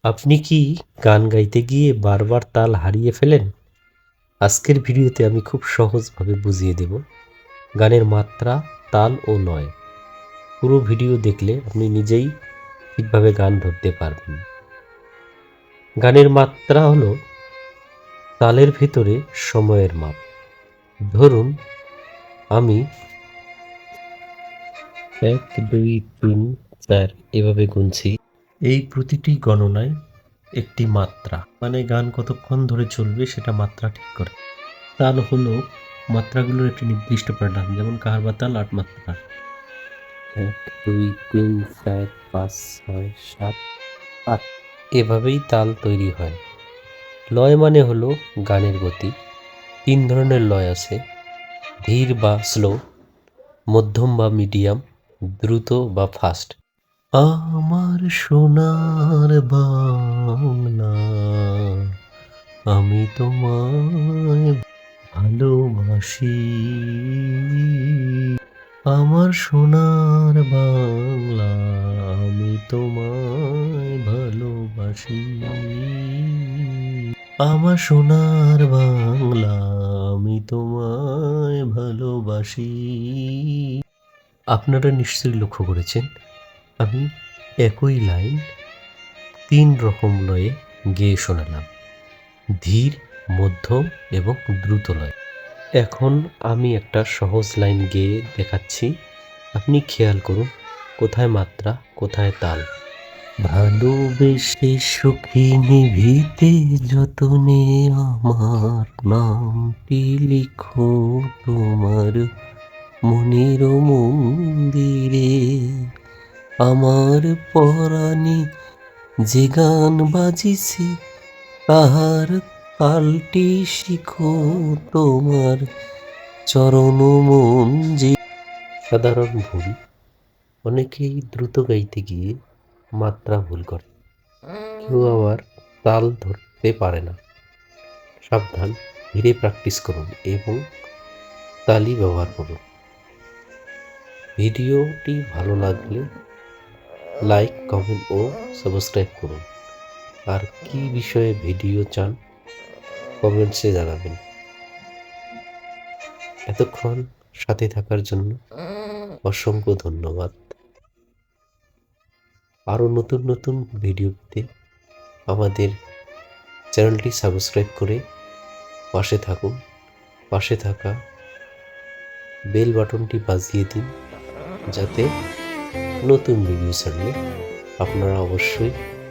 আপনি কি গান গাইতে গিয়ে বারবার তাল হারিয়ে ফেলেন? আজকের ভিডিওতে আমি খুব সহজভাবে বুঝিয়ে দেব গানের মাত্রা, তাল ও লয়। পুরো ভিডিও দেখলে আপনি নিজেই ঠিকভাবে গান ধরতে পারবেন। গানের মাত্রা হলো তালের ভেতরে সময়ের মাপ। ধরুন আমি ১, ২, ৩, ৪ এভাবে গুনছি। এই প্রতিটি গণনায় একটি মাত্রা, মানে গান কতক্ষণ ধরে চলবে সেটা মাত্রা ঠিক করে। তাল হলো মাত্রাগুলোর একটি নির্দিষ্ট প্যাটার্ন, যেমন কাহারবা তাল ৮ মাত্রা, ১, ২, ৩, ৪, ৫, ৬, ৭, ৮ এভাবেই তাল তৈরি হয়। লয় মানে হলো গানের গতি। ৩ ধরনের লয় আছে: ধীর বা স্লো, মধ্যম বা মিডিয়াম, দ্রুত বা ফাস্ট। আমার সোনার বাংলা, আমি তোমায় ভালোবাসি। আমার সোনার বাংলা, আমি তোমায় ভালোবাসি। আমার সোনার বাংলা, আমি তোমায় ভালোবাসি। আপনারা নিশ্চয়ই লক্ষ্য করেছেন আমি একই লাইন ৩ রকম লয়ে গেয়ে শোনালাম: ধীর, মধ্যম এবং দ্রুত লয়। এখন আমি একটা সহজ লাইন গেয়ে দেখাচ্ছি, আপনি খেয়াল করুন কোথায় মাত্রা, কোথায় তাল। ভালোবেসে সুখী নিভিতে যতনে আমার নামটি লিখো তোমার মনের মন্দিরে। আমার পরাণে যে গান বাজিছে তাহার তালটি শিখো তোমার চরণ মঞ্জে। সাধারণ ভুল: অনেকেই দ্রুত গাইতে গিয়ে মাত্রা ভুল করে, কেউ আবার তাল ধরতে পারে না। সাবধান, ধীরে প্র্যাকটিস করুন এবং তালি ব্যবহার করুন। ভিডিওটি ভালো লাগলে লাইক, কমেন্ট ও সাবস্ক্রাইব করুন। আর কি বিষয়ে ভিডিও চান কমেন্টসে জানাবেন। এতক্ষণ সাথে থাকার জন্য অসংখ্য ধন্যবাদ। আরও নতুন নতুন ভিডিও পেতে আমাদের চ্যানেলটি সাবস্ক্রাইব করে পাশে থাকুন। পাশে থাকা বেল বাটনটি বাজিয়ে দিন, যাতে নতুন ভিডিও ছাড়লে আপনারা অবশ্যই